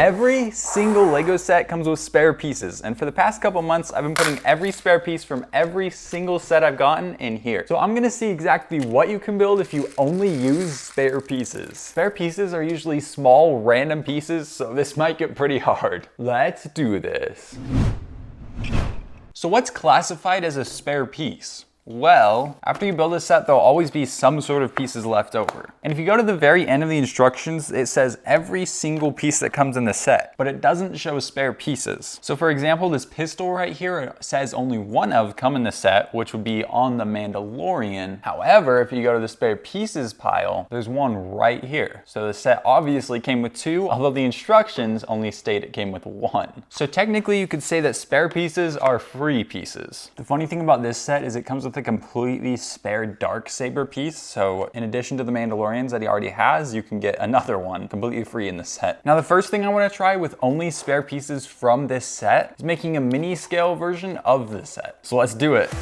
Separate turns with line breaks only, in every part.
Every single Lego set comes with spare pieces, and for the past couple months, I've been putting every spare piece from every single set I've gotten in here. So I'm gonna see exactly what you can build if you only use spare pieces. Spare pieces are usually small, random pieces, so this might get pretty hard. Let's do this. So what's classified as a spare piece? Well, after you build a set, there'll always be some sort of pieces left over. And if you go to the very end of the instructions, it says every single piece that comes in the set, but it doesn't show spare pieces. So for example, this pistol right here says only one of come in the set, which would be on the Mandalorian. However, if you go to the spare pieces pile, there's one right here. So the set obviously came with two, although the instructions only state it came with one. So technically you could say that spare pieces are free pieces. The funny thing about this set is it comes with a completely spare Darksaber piece. So in addition to the Mandalorians that he already has, you can get another one completely free in the set. Now the first thing I want to try with only spare pieces from this set is making a mini scale version of the set. So let's do it.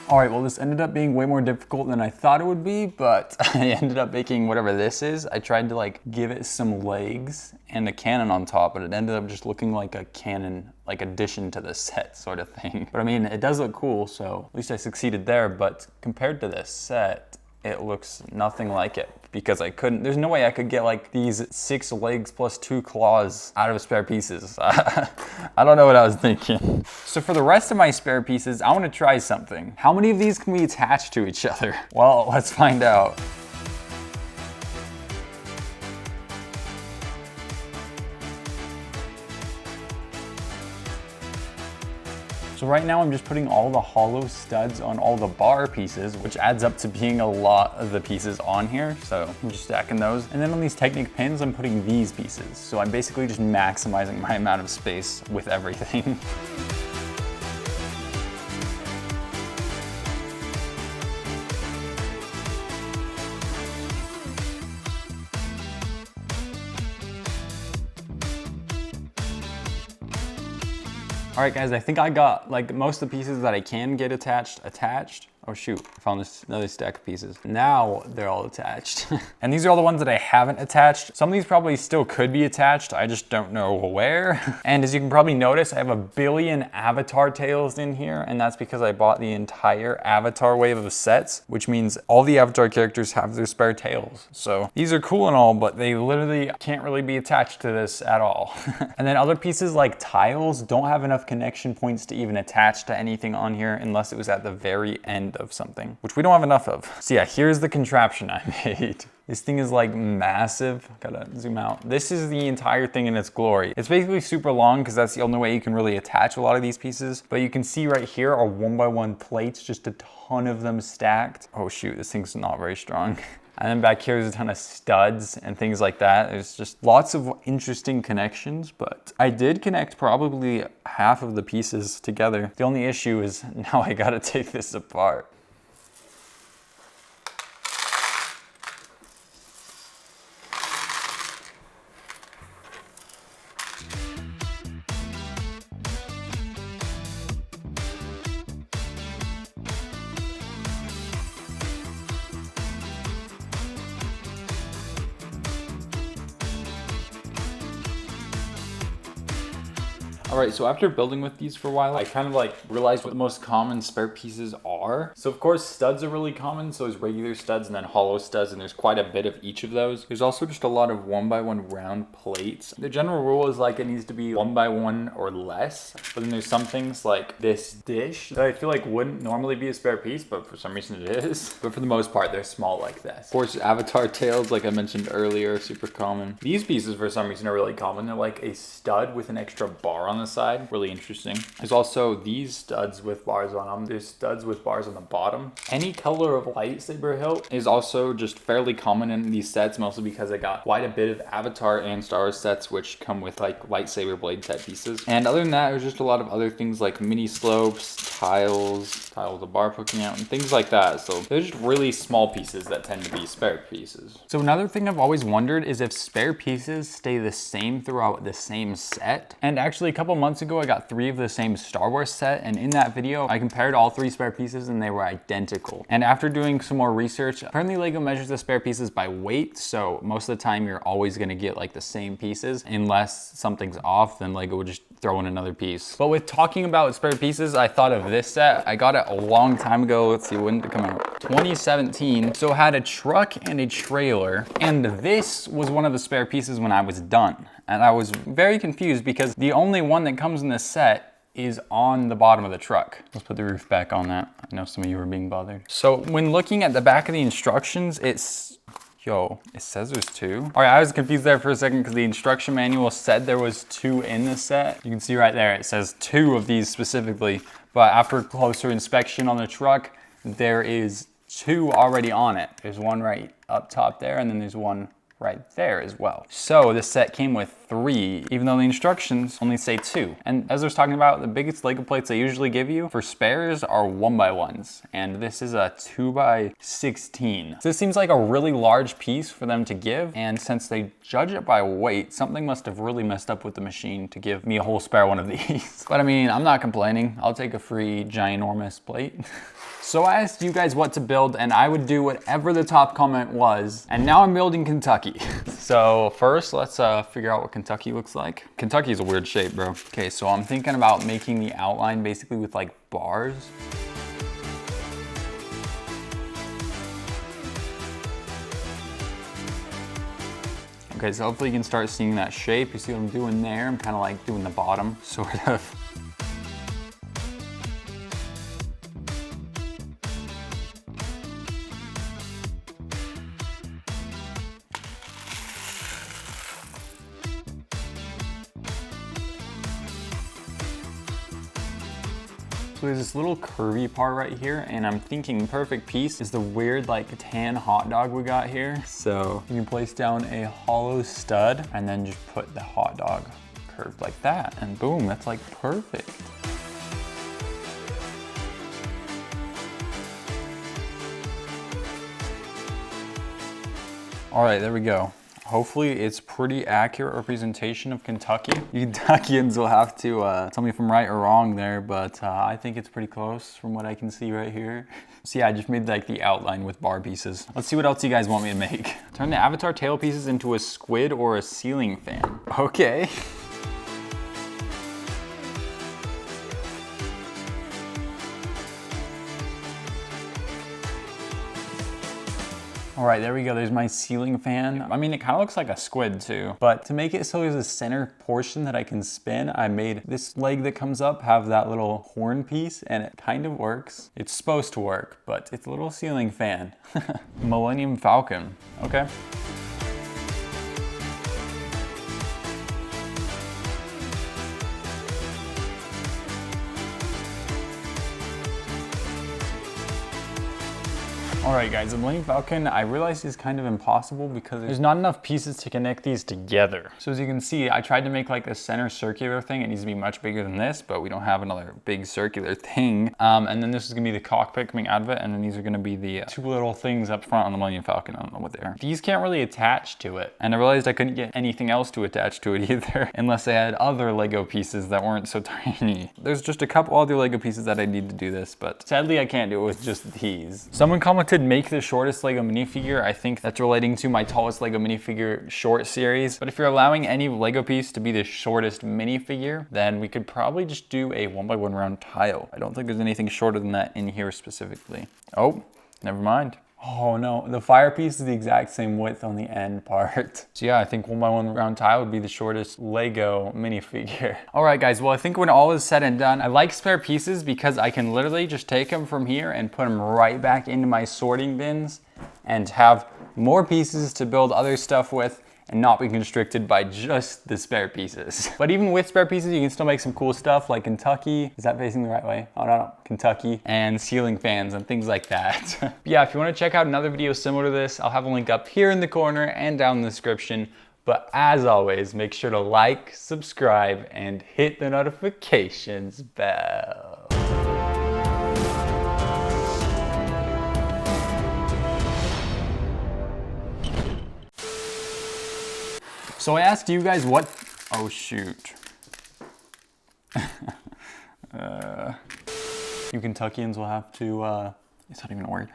All right, well, this ended up being way more difficult than I thought it would be, but I ended up making whatever this is. I tried to like give it some legs and a cannon on top, but it ended up just looking like a cannon, like addition to the set sort of thing. But I mean, it does look cool, so at least I succeeded there, but compared to this set, it looks nothing like it because there's no way I could get like these 6 legs plus 2 claws out of spare pieces. I don't know what I was thinking. So for the rest of my spare pieces, I want to try something. How many of these can we attach to each other? Well, let's find out. So right now I'm just putting all the hollow studs on all the bar pieces, which adds up to being a lot of the pieces on here. So I'm just stacking those. And then on these Technic pins, I'm putting these pieces. So I'm basically just maximizing my amount of space with everything. All right, guys, I think I got like most of the pieces that I can get attached. Oh shoot, I found another stack of pieces. Now they're all attached. And these are all the ones that I haven't attached. Some of these probably still could be attached. I just don't know where. And as you can probably notice, I have a billion Avatar tails in here. And that's because I bought the entire Avatar wave of sets, which means all the Avatar characters have their spare tails. So these are cool and all, but they literally can't really be attached to this at all. And then other pieces like tiles don't have enough connection points to even attach to anything on here unless it was at the very end of something, which we don't have enough of. So yeah, here's the contraption I made. This thing is like massive. Gotta zoom out. This is the entire thing in its glory. It's basically super long because that's the only way you can really attach a lot of these pieces. But you can see right here are 1x1 plates, just a ton of them stacked. Oh shoot, this thing's not very strong. And then back here, there's a ton of studs and things like that. There's just lots of interesting connections, but I did connect probably half of the pieces together. The only issue is now I gotta take this apart. All right, so after building with these for a while, I kind of like realized what the most common spare pieces are. So of course, studs are really common. So there's regular studs and then hollow studs, and there's quite a bit of each of those. There's also just a lot of 1x1 round plates. The general rule is like it needs to be 1x1 or less. But then there's some things like this dish that I feel like wouldn't normally be a spare piece, but for some reason it is. But for the most part, they're small like this. Of course, Avatar tails, like I mentioned earlier, are super common. These pieces for some reason are really common. They're like a stud with an extra bar on the side. Really interesting. There's also these studs with bars on them. There's studs with bars on the bottom. Any color of lightsaber hilt is also just fairly common in these sets, mostly because I got quite a bit of Avatar and Star Wars sets which come with like lightsaber blade type pieces. And other than that, there's just a lot of other things like mini slopes, tiles with a bar poking out, and things like that. So they're just really small pieces that tend to be spare pieces. So another thing I've always wondered is if spare pieces stay the same throughout the same set. And actually a couple months ago, I got 3 of the same Star Wars set, and in that video, I compared all 3 spare pieces pieces and they were identical. And after doing some more research, apparently Lego measures the spare pieces by weight. So most of the time you're always gonna get like the same pieces. Unless something's off, then Lego would just throw in another piece. But with talking about spare pieces, I thought of this set. I got it a long time ago. Let's see, when did it come out? 2017. So it had a truck and a trailer. And this was one of the spare pieces when I was done. And I was very confused because the only one that comes in this set is on the bottom of the truck. Let's put the roof back on that. I know some of you were being bothered. So when looking at the back of the instructions, it says there's 2. All right, I was confused there for a second because the instruction manual said there was 2 in the set. You can see right there, it says 2 of these specifically, but after closer inspection on the truck, there is 2 already on it. There's one right up top there, and then there's one right there as well. So this set came with 3, even though the instructions only say 2. And as I was talking about, the biggest Lego plates they usually give you for spares are 1x1s. And this is a 2x16. So this seems like a really large piece for them to give. And since they judge it by weight, something must have really messed up with the machine to give me a whole spare one of these. But I mean, I'm not complaining. I'll take a free ginormous plate. So I asked you guys what to build and I would do whatever the top comment was. And now I'm building Kentucky. So first let's figure out what Kentucky looks like. Kentucky is a weird shape, bro. Okay, so I'm thinking about making the outline basically with like bars. Okay, so hopefully you can start seeing that shape. You see what I'm doing there? I'm kind of like doing the bottom, sort of. So there's this little curvy part right here, and I'm thinking perfect piece is the weird like tan hot dog we got here. So you can place down a hollow stud and then just put the hot dog curved like that, and boom, that's like perfect. All right, there we go. Hopefully it's pretty accurate representation of Kentucky. You Kentuckians will have to tell me if I'm right or wrong there, but I think it's pretty close from what I can see right here. So yeah, I just made like the outline with bar pieces. Let's see what else you guys want me to make. Turn the avatar tail pieces into a squid or a ceiling fan. Okay. All right, there we go. There's my ceiling fan. I mean, it kind of looks like a squid too, but to make it so there's a center portion that I can spin, I made this leg that comes up have that little horn piece, and it kind of works. It's supposed to work, but it's a little ceiling fan. Millennium Falcon, okay. All right guys, the Millennium Falcon, I realized is kind of impossible because there's not enough pieces to connect these together. So as you can see, I tried to make like a center circular thing. It needs to be much bigger than this, but we don't have another big circular thing. And then this is gonna be the cockpit coming out of it, and then these are gonna be the 2 little things up front on the Millennium Falcon. I don't know what they are. These can't really attach to it. And I realized I couldn't get anything else to attach to it either, unless I had other Lego pieces that weren't so tiny. There's just a couple other Lego pieces that I need to do this, but sadly I can't do it with just these. Someone commented, make the shortest Lego minifigure. I think that's relating to my tallest Lego minifigure short series. But if you're allowing any Lego piece to be the shortest minifigure, then we could probably just do a 1x1 round tile. I don't think there's anything shorter than that in here specifically. Oh, never mind. Oh no, the fire piece is the exact same width on the end part. So yeah, I think 1x1 round tile would be the shortest Lego minifigure. All right guys, well I think when all is said and done, I like spare pieces because I can literally just take them from here and put them right back into my sorting bins and have more pieces to build other stuff with and not be constricted by just the spare pieces. But even with spare pieces, you can still make some cool stuff like Kentucky. Is that facing the right way? Oh no, Kentucky. And ceiling fans and things like that. Yeah, if you wanna check out another video similar to this, I'll have a link up here in the corner and down in the description. But as always, make sure to like, subscribe, and hit the notifications bell. So I asked you guys what, you You Kentuckians will have to, it's not even a word.